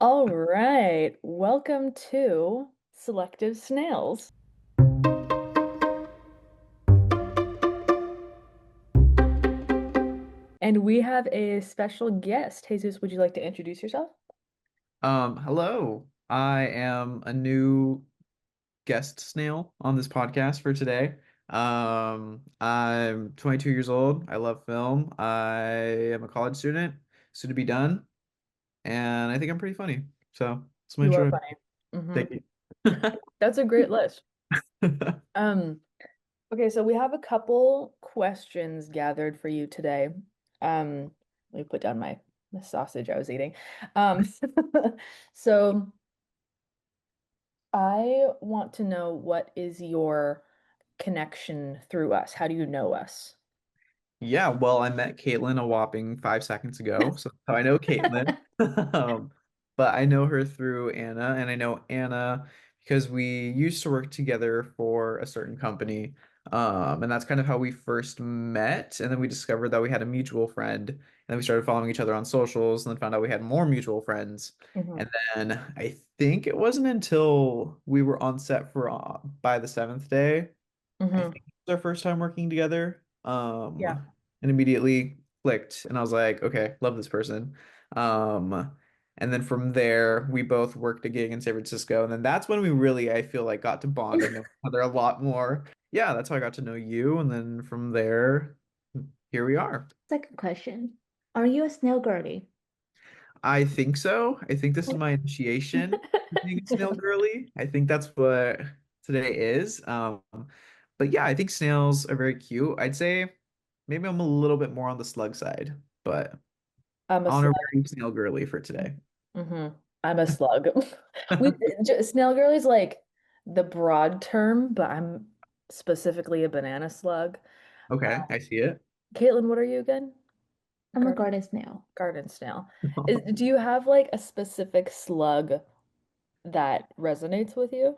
All right, welcome to Selective Snails. And we have a special guest. Jesus, would you like to introduce yourself? Hello. I am a new guest snail on this podcast for today. I'm 22 years old. I love film. I am a college student, soon to be done, and I think I'm pretty funny. So it's my You are intro. funny. Thank you. That's a great list. Um, okay, so we have a couple questions gathered for you today. Let me put down my sausage I was eating. Um, so I want to know, what is your connection through us? How do you know us? Yeah, well, I met Caitlin a whopping 5 seconds ago, so I know Caitlin. Um, but I know her through Anna, and I know Anna because we used to work together for a certain company. And that's kind of how we first met. And then we discovered that we had a mutual friend, and then we started following each other on socials, and then found out we had more mutual friends. Hmm. And then I think it wasn't until we were on set for by the seventh day. I Hmm. think it was our first time working together. Yeah. And immediately clicked, and I was like, okay, love this person. And then from there, we both worked a gig in San Francisco, and then that's when we really, I feel like, got to bond and know each other a lot more. Yeah, that's how I got to know you, and then from there, here we are. Second question. Are you a snail girly? I think so. I think this is my initiation to being a snail girly. I think that's what today is. But yeah, I think snails are very cute. I'd say maybe I'm a little bit more on the slug side, but I'm a slug. honorary snail girly for today. Hmm. I'm a slug. We snail girl is like the broad term, but I'm specifically a banana slug. Okay, I see it. Caitlin, what are you again? I'm a Garden garden snail. garden snail. Do you have like a specific slug that resonates with you?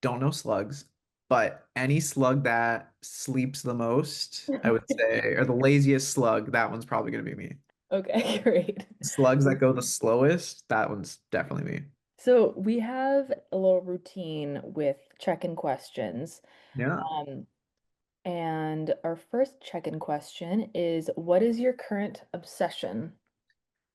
Don't know slugs, but any slug that sleeps the most, I would say, or the laziest slug, that one's probably gonna be me. Okay, great. Slugs that go the slowest, that one's definitely me. So we have a little routine with check-in questions. Yeah. Um, and our first check-in question is, what is your current obsession?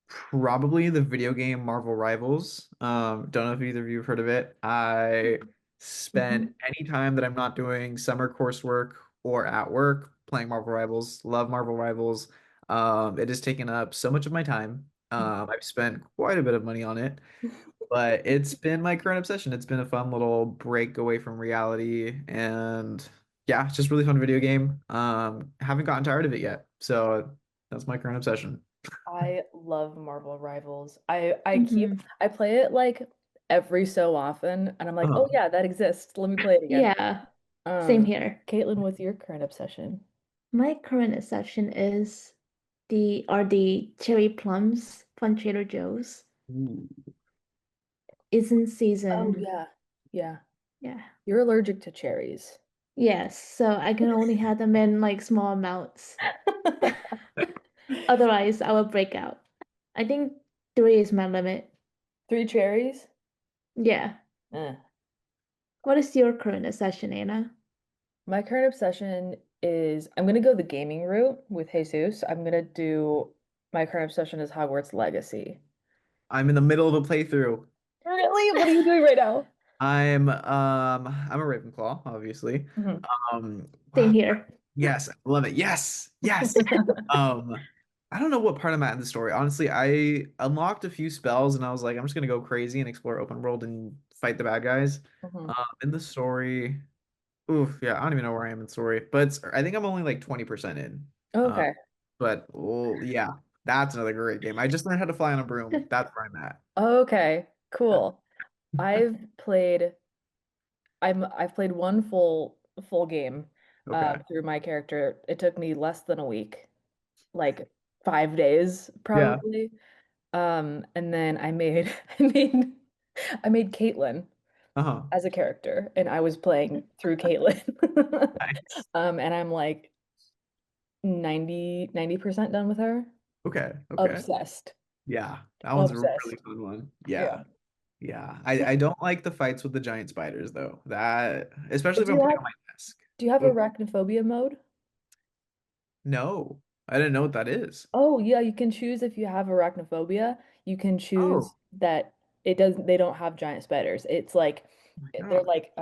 Probably the video game Marvel Rivals. Don't know if either of you have heard of it. I spend Mhm. any time that I'm not doing summer coursework or at work playing Marvel Rivals. Love Marvel Rivals. It has taken up so much of my time. I've spent quite a bit of money on it, but it's been my current obsession. It's been a fun little break away from reality, and yeah, it's just really fun video game. Haven't gotten tired of it yet, so that's my current obsession. I love Marvel Rivals. I play it like every so often, and I'm like, oh Uh-huh. yeah, that exists. Let me play it again. Yeah, same here. Caitlin, what's your current obsession? My current obsession is the cherry plums from Trader Joe's. Ooh. It's in Oh season. yeah. Yeah. Yeah. You're allergic to cherries. Yes, so I can only have them in like small amounts. Otherwise, I will break out. I think three is my limit. Three cherries? Yeah. Eh. What is your current obsession, Anna? My current obsession is, I'm gonna go the gaming route with Jesus. I'm gonna do My current obsession is Hogwarts Legacy. I'm in the middle of a playthrough. Really? What are you doing right now? I'm a Ravenclaw, obviously. Mhm. Same Wow. here. Yes, I love it. Yes, yes. I don't know what part I'm at in the story. Honestly, I unlocked a few spells and I was like, I'm just gonna go crazy and explore open world and fight the bad guys. Mhm. In the story, oof, yeah, I don't even know where I am in the story, but I think I'm only like 20% in. Uh, Okay. but well, yeah, that's another great game. I just learned how to fly on a broom. That's where I'm at. Okay. Cool. I've played I've played one full game Okay. through my character. It took me less than a week, like 5 days Yeah. probably. And then I made Caitlin Uh-huh. as a character, and I was playing through Caitlin. Nice. And I'm like 90% done with her. Okay. Okay. Obsessed. Yeah, that one's a really Obsessed. fun one. Yeah. Yeah. Yeah. I don't like the fights with the giant spiders though. That especially if Do I'm you playing have on my desk. do you have Ooh, arachnophobia mode? no. I didn't know what that is. Oh, yeah, you can choose if you have arachnophobia. You can choose Oh that they don't have giant spiders. It's like my they're God. like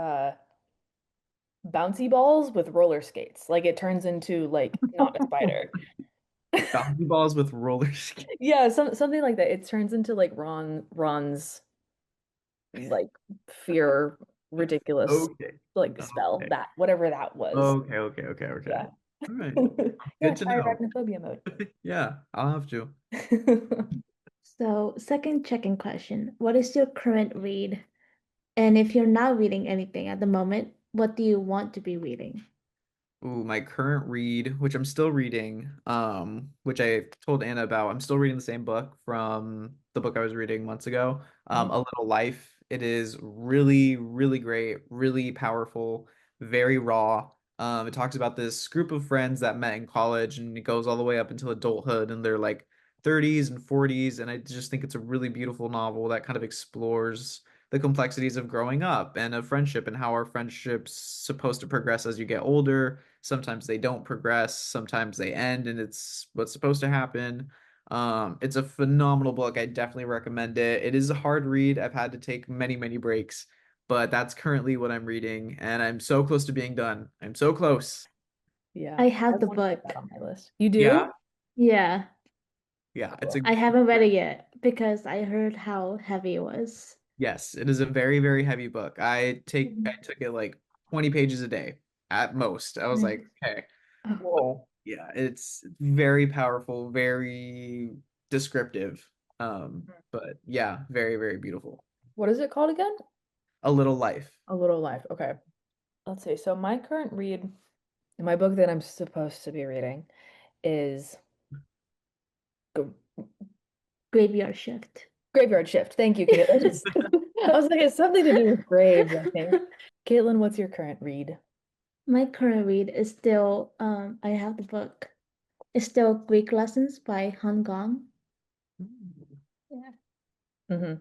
bouncy balls with roller skates. Like it turns into like not a spider. Bouncy balls with roller skates. Yeah, something like that. It turns into like Ron's like fear ridiculous Okay. like spell Okay. that whatever that was. Okay. Yeah. All right. Yeah, Good to try know. arachnophobia mode. Yeah, I'll have to. So, second checking question. What is your current read? And if you're not reading anything at the moment, what do you want to be reading? Ooh, my current read, which I'm still reading, which I told Anna about. I'm still reading the same book from the book I was reading months ago, A Mhm. Little Life. It is really, really great, really powerful, very raw. It talks about this group of friends that met in college, and it goes all the way up until adulthood, and they're like 30s and 40s, and I just think it's a really beautiful novel that kind of explores the complexities of growing up and of friendship and how our friendship's supposed to progress as you get older. Sometimes they don't progress, sometimes they end, and it's what's supposed to happen. It's a phenomenal book. I definitely recommend it. It is a hard read. I've had to take many, many breaks, but that's currently what I'm reading, and I'm so close to being done. I'm so close. Yeah, I I have the want to put that book. on my list. You Yeah, do? Yeah, yeah. It's Cool. a I haven't read it yet because I heard how heavy it was. yes. It is a very, very heavy book. I Mhm. took it like 20 pages a day at most. I was like, Nice. okay. Oh, Whoa. Yeah, it's very powerful, very descriptive. But yeah, very, very beautiful. What is it called again? A Little Life. A Little Life. Okay. Let's see. So my current read, my book that I'm supposed to be reading is G- graveyard shift. Graveyard Shift. Thank you, Caitlin. I was like, it's something to do with graves, I think. Caitlin, what's your current read? My current read is still, I have the book. It's still Greek Lessons by Han Gong. Yeah. Hmm.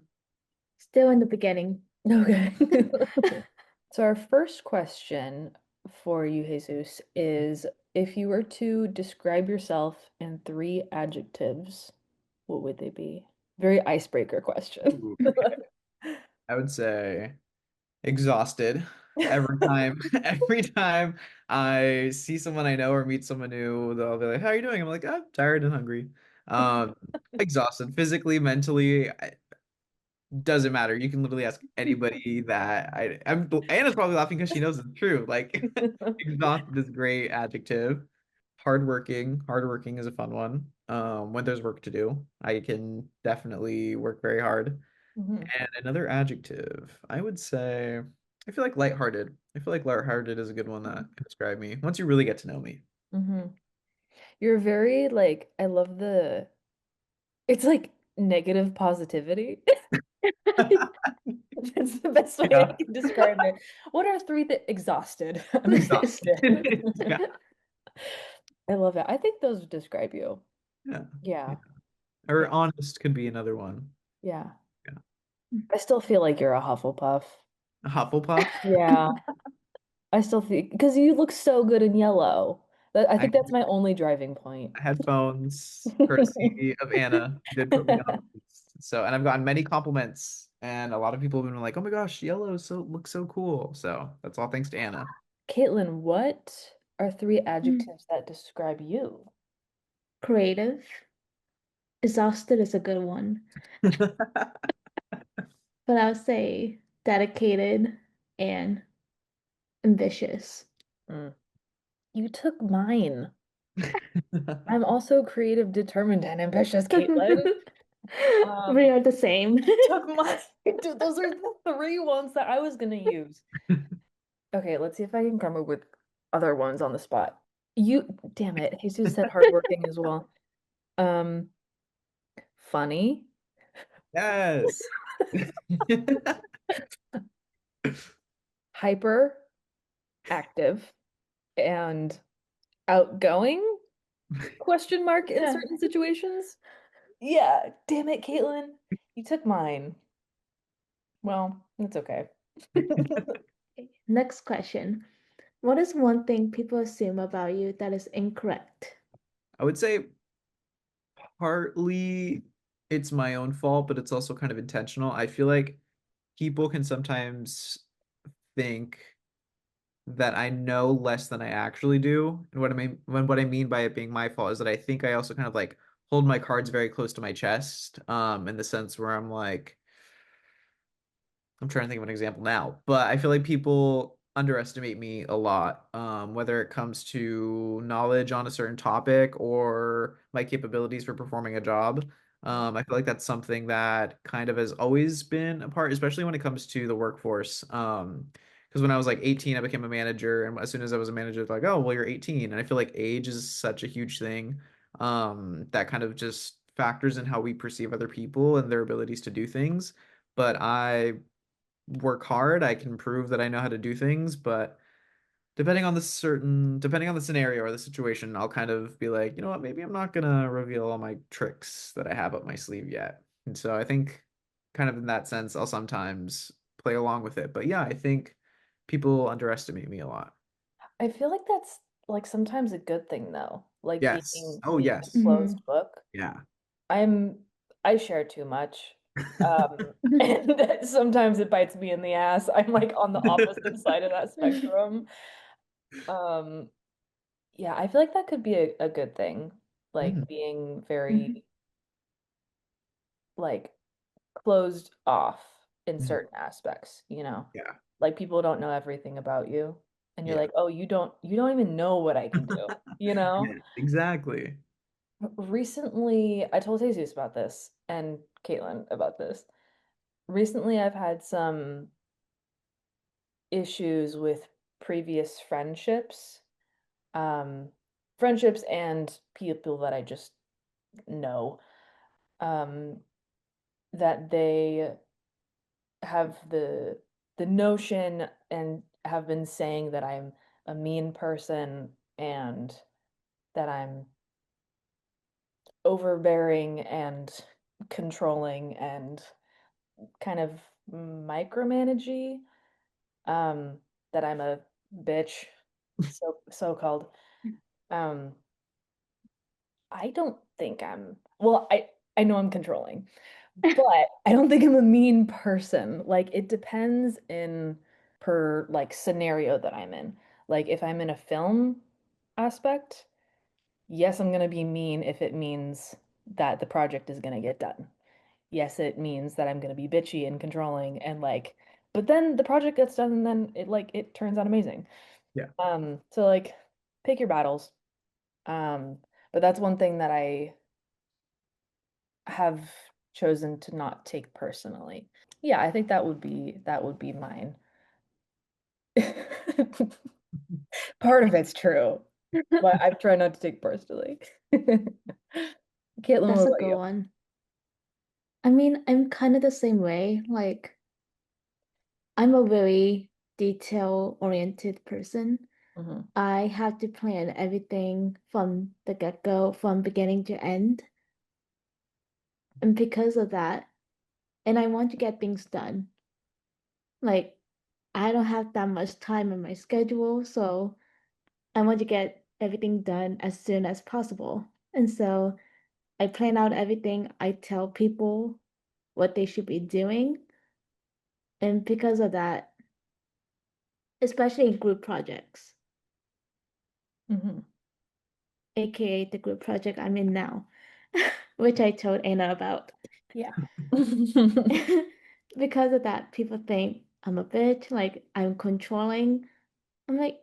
Still in the beginning. Okay. So our first question for you, Jesus, is if you were to describe yourself in three adjectives, what would they be? Very icebreaker question. Ooh, I would say exhausted every time. Every time I see someone I know or meet someone new, they'll be like, "How are you doing?" I'm like, "I'm tired and hungry." Um, Exhausted physically, mentally. Doesn't matter. You can literally ask anybody that I'm Anna's probably laughing because she knows it's true. Like exhausted is a great adjective. Hardworking. Hardworking is a fun one. When there's work to do, I can definitely work very hard. Hmm. And another adjective, I would say I feel like lighthearted. I feel like lighthearted is a good one that can describe me once you really get to know me. Hmm. You're very like, I love it's like negative positivity. That's the best way I Yeah. can describe it. What are three th exhausted? I'm exhausted. Exhausted. Yeah. I love it. I think those describe you. Yeah. Yeah. Yeah. Or Yeah. honest could be another one. Yeah. Yeah. I still feel like you're a Hufflepuff. Hufflepuff. Yeah. I still think because you look so good in yellow. I I think that's my only driving point. headphones, courtesy of Anna, did put me on the list. So, and I've gotten many compliments, and a lot of people have been like, "Oh my gosh, yellow so looks so cool." So that's all thanks to Anna. Caitlin, what are three Mm. adjectives that describe you? Creative. Exhausted is a good one. But I would say dedicated and ambitious. Mm. You took mine. I'm also creative, determined, and ambitious, Caitlin. We Um, are the same. you took mine. Dude, those are the three ones that I was gonna use. Okay, let's see if I can come up with other ones on the spot. Damn it, Jesus said hardworking as well. Um, Funny, Yes. hyper, active, and outgoing? Question mark in Yeah. certain situations. Yeah, damn it, Caitlin. You took mine. Well, it's okay. Okay, next question. What is one thing people assume about you that is incorrect? I would say partly it's my own fault, but it's also kind of intentional. I feel like people can sometimes think that I know less than I actually do. And what I mean by it being my fault is that I think I also kind of like hold my cards very close to my chest, in the sense where I'm trying to think of an example now, but I feel like people underestimate me a lot, whether it comes to knowledge on a certain topic or my capabilities for performing a job. I feel like that's something that kind of has always been a part, especially when it comes to the workforce. Because when I was like 18, I became a manager, and as soon as I was a manager, it's like, oh, well, you're 18, and I feel like age is such a huge thing, that kind of just factors in how we perceive other people and their abilities to do things. But I work hard. I can prove that I know how to do things, but depending on the scenario or the situation, I'll kind of be like, you know what, maybe I'm not gonna reveal all my tricks that I have up my sleeve yet. And so I think kind of in that sense, I'll sometimes play along with it. But yeah, I think people underestimate me a lot. I feel like that's like sometimes a good thing though, like Yes. Oh, being a yes. Hmm. closed book. Yeah. I share too much. And sometimes it bites me in the ass. I'm like on the opposite side of that spectrum. Um, yeah, I feel like that could be a good thing, like Mhm. being very like closed off in Mhm. certain aspects, you know? Yeah. Like people don't know everything about you. And you're Yeah. like, oh, you don't even know what I can do, you know? Yeah, exactly. Recently, I told Jesus about this and Caitlin about this. Recently, I've had some issues with previous um, friendships and people that I just know, um, that they have the notion and have been saying that I'm a mean person and that I'm overbearing and controlling and kind of micromanagey, um, that I'm a bitch, so-called. Um, I don't think I know I'm controlling, but I don't think I'm a mean person. Like it depends in per like scenario that I'm in. Like if I'm in a film aspect, yes, I'm gonna be mean if it means that the project is gonna get done. Yes, it means that I'm gonna be bitchy and controlling and like, but then the project gets done and then it turns out amazing. Yeah. So like pick your battles. Um, but that's one thing that I have chosen to not take personally. Yeah, I think that would be mine. Part of it's true, but I've tried not to take personally. Caitlin, That's what a about good you? one. I mean, I'm kind of the same way. Like, I'm a very detail-oriented person. Hmm. I have to plan everything from the get-go, from beginning to end. And because of that, and I want to get things done. Like, I don't have that much time in my schedule, so I want to get everything done as soon as possible. And so I plan out everything. I tell people what they should be doing. And because of that, especially in group projects, Hmm. aka the group project I'm in now, which I told Anna about. Yeah. Because of that, people think I'm a bitch, like I'm controlling. I'm like,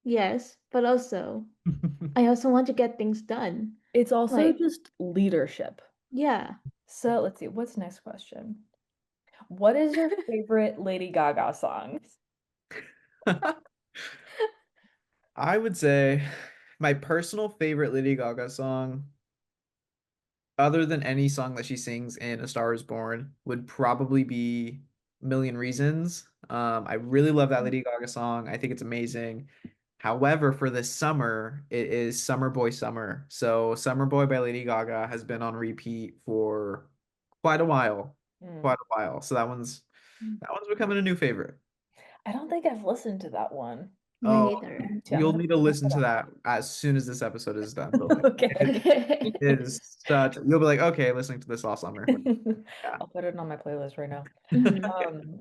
yes, but also I also want to get things done. It's also Like, just leadership. yeah. So let's see, what's the next question? What is your favorite Lady Gaga song? I would say my personal favorite Lady Gaga song, other than any song that she sings in A Star Is Born, would probably be Million Reasons. I really love that Lady Gaga song. I think it's amazing. However, for this summer, it is Summer Boy Summer. So Summer Boy by Lady Gaga has been on repeat for quite a while. Mm. Quite a while. So that one's becoming a new favorite. I don't think I've listened to that one. Me Oh, neither. I'm you'll gonna need to look listen it to up. that as soon as this episode is done, Lily. It Okay. is such, you'll be like, okay, listening to this all summer. Yeah. I'll put it on my playlist right now. Mhm. Um,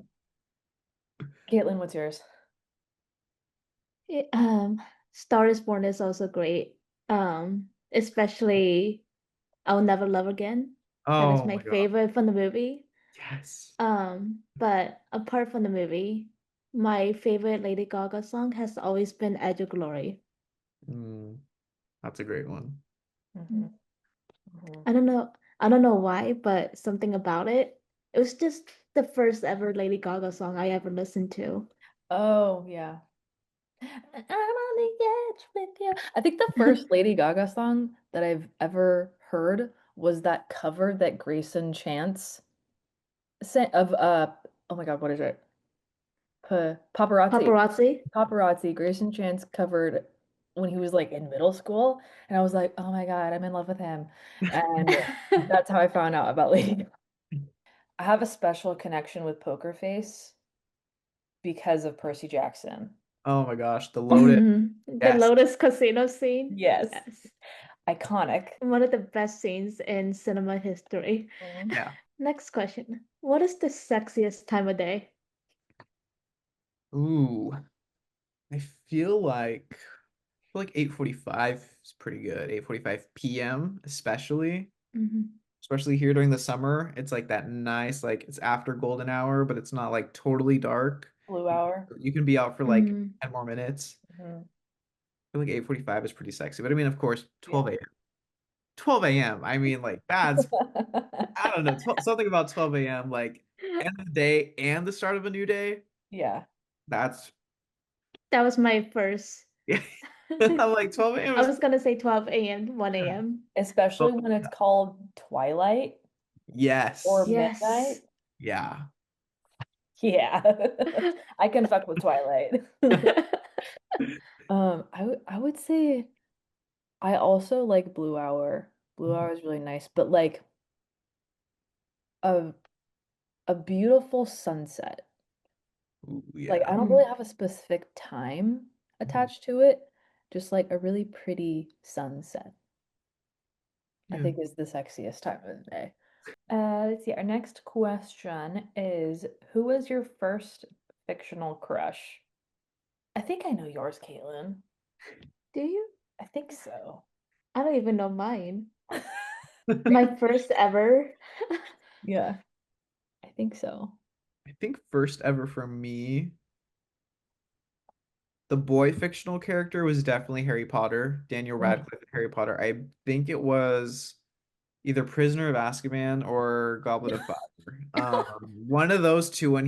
Caitlin, what's yours? It- um, Star is Born is also great. Especially I'll Never Love Again. That is Oh my my God. favorite from the movie. Yes. But apart from the movie, my favorite Lady Gaga song has always been Edge of Glory. Mm, that's a great one. Hmm. Mm. Hmm. I don't know why, but something about it. It was just the first ever Lady Gaga song I ever listened to. Oh, yeah. I'm on the edge with you. I think the first Lady Gaga song that I've ever heard was that cover that Grayson Chance sent of oh my God, what is it? Paparazzi. Paparazzi. Paparazzi. Grayson Chance covered when he was like in middle school, and I was like, oh my God, I'm in love with him. And that's how I found out about Lady Gaga. I have a special connection with Poker Face because of Percy Jackson. Oh my gosh, the Lotus. The Yes. Lotus Casino scene. Yes. Yes. Iconic. One of the best scenes in cinema history. Mhm. Yeah. Next question. What is the sexiest time of day? Ooh, I feel like 8:45 is pretty good. 8:45 p.m. Mhm. Especially here during the summer. It's like that nice, like it's after golden hour, but it's not like totally dark. Blue You, Hour. you can be out for like Mm. 10 more minutes. Mhm. I feel like 8:45 is pretty sexy. But I mean, of course, Yeah. 12 a.m. 12 a.m. I mean, like that's I don't know, something about 12 a.m. like end of the day and the start of a new day. Yeah. That's That was my first. yeah. I'm like 12 a.m. I is was gonna say 12 a.m., 1 a.m. Especially oh, when it's called Twilight or yes. Yes. Midnight. Yeah. Yeah. I can fuck with Twilight. I would say I also like Blue Hour. Blue Hour is really nice, but like a a beautiful sunset. Ooh, Like I yeah. don't really Mm. have a specific time Mhm. attached to it, just like a really pretty sunset, I Yeah. think is the sexiest time of the day. Let's see. Our next question is, who was your first fictional crush? I think I know yours, Caitlin. Do you? I think so. I don't even know mine. My first ever. Yeah, I think so. I think first ever for me, the boy fictional character was definitely Harry Potter, Daniel Mm. Radcliffe and Harry Potter. I think it was either Prisoner of Azkaban or Goblet of Fire. One of those two. When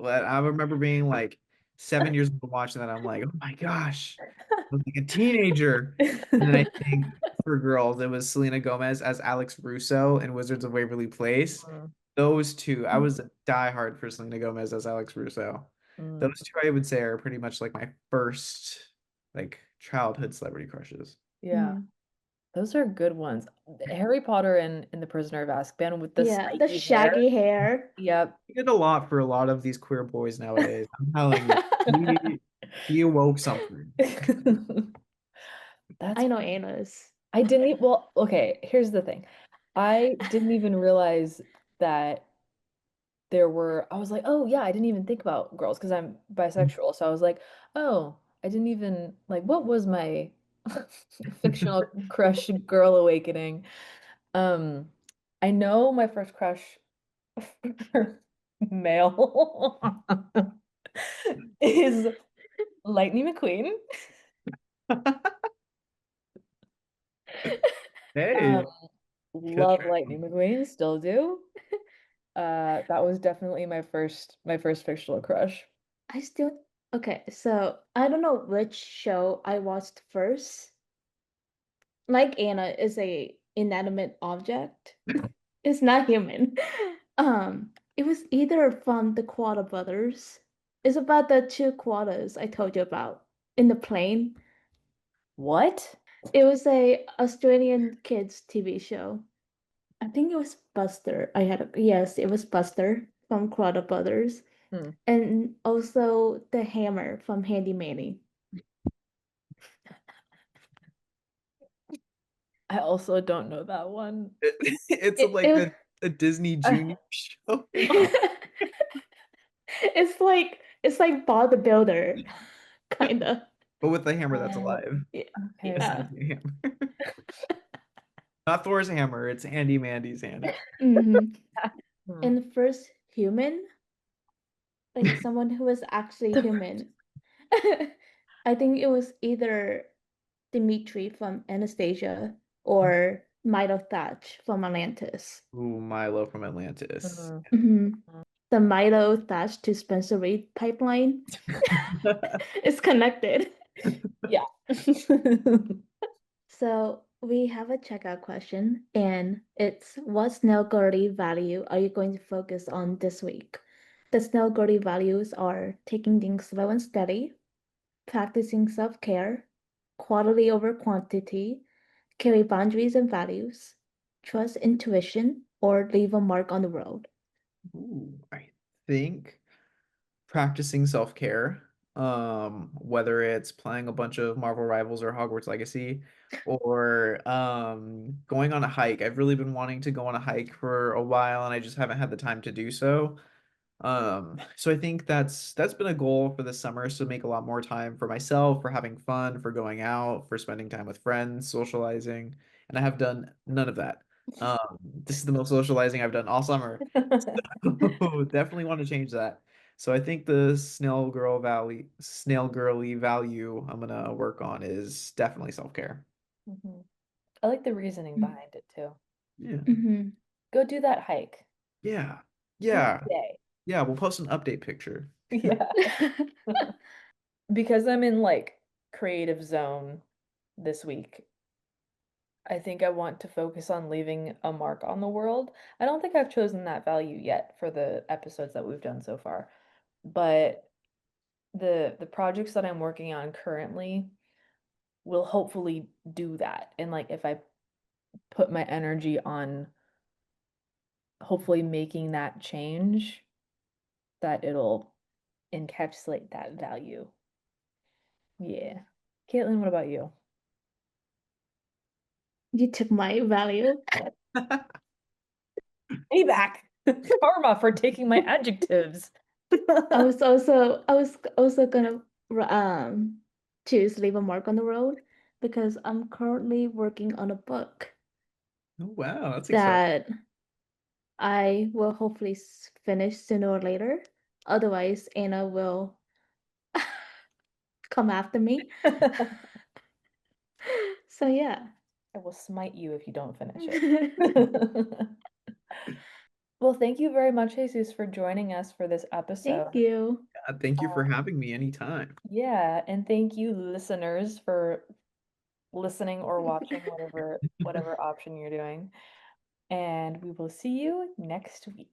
I remember being like 7 years old watching that. I'm like, oh my gosh, I was like a teenager. And then I think for girls, it was Selena Gomez as Alex Russo in Wizards of Waverly Place. Mm, Those two, I Mm. was a diehard for Selena Gomez as Alex Russo. mm. Those two, I would say, are pretty much like my first like childhood celebrity crushes. Yeah, Mm. those are good ones. Harry Potter and the Prisoner of Azkaban with the Yeah, the spiky hair. shaggy hair. Yep. He did a lot for a lot of these queer boys nowadays. I'm telling you, he awoke something. That's I know Anna's. I didn't even, well, okay, here's the thing. I didn't even realize that I was like, oh yeah, I didn't even think about girls because I'm bisexual. So I was like, oh, I didn't even like what was my fictional crush girl awakening? Um, I know my first crush male is Lightning McQueen. Um, Hey, good love choice. Lightning McQueen, still do. That was definitely my first fictional crush. I still okay, so I don't know which show I watched first. Like Anna is a inanimate object. It's not human. It was either from the Quatta Brothers. It's about the two quatas I told you about. in the plane. What? It was a Australian kids TV show. I think it was Buster. Yes, it was Buster from Crowder Brothers, Hmm. and also the hammer from Handy Manny. I also don't know that one. It's It, like it a Disney Junior show. it's like Bob the Builder, kind of. But with a hammer that's Oh, alive. Yeah. okay. A Yeah. sentient hammer. Not Thor's hammer, it's Handy Mandy's hand. Hmm. Hmm. And the first human, like someone who was actually human, I think it was either Dimitri from Anastasia or Milo Thatch from Atlantis. Ooh, Milo from Atlantis. Mhm. Hmm. The Milo Thatch to Spencer Reid pipeline is connected. Yeah. So we have a checkout question, and it's what Snellgurdy value are you going to focus on this week? The Snellgurdy values are taking things slow and steady, practicing self-care, quality over quantity, carry boundaries and values, trust intuition, or leave a mark on the world. Ooh, I think practicing self-care, whether it's playing a bunch of Marvel Rivals or Hogwarts Legacy, or going on a hike. I've really been wanting to go on a hike for a while, and I just haven't had the time to do so. So I think that's been a goal for this summer is to make a lot more time for myself, for having fun, for going out, for spending time with friends, socializing, and I have done none of that. This is the most socializing I've done all summer. Definitely want to change that. So I think the snail girly value I'm gonna work on is definitely self-care. Mhm. I like the reasoning behind it too. Yeah. Mm-hmm. Go do that hike. Yeah. Take Yeah. a day. Yeah, we'll post an update picture. Yeah. Because I'm in like creative zone this week, I think I want to focus on leaving a mark on the world. I don't think I've chosen that value yet for the episodes that we've done so far, but the projects that I'm working on currently will hopefully do that. And like if I put my energy on hopefully making that change, that it'll encapsulate that value. Yeah. Caitlin, what about you? You took my value. Payback. Karma for taking my adjectives. I was also gonna choose leave a mark on the road because I'm currently working on a book Oh, wow, that's exciting. that I will hopefully finish sooner or later. Otherwise, Anna will come after me. I So yeah. will smite you if you don't finish it. Well, thank you very much, Jesus, for joining us for this Thank episode. you. Thank you for Um, having me anytime. yeah, and thank you, listeners, for listening or watching, whatever option you're doing. And we will see you next week.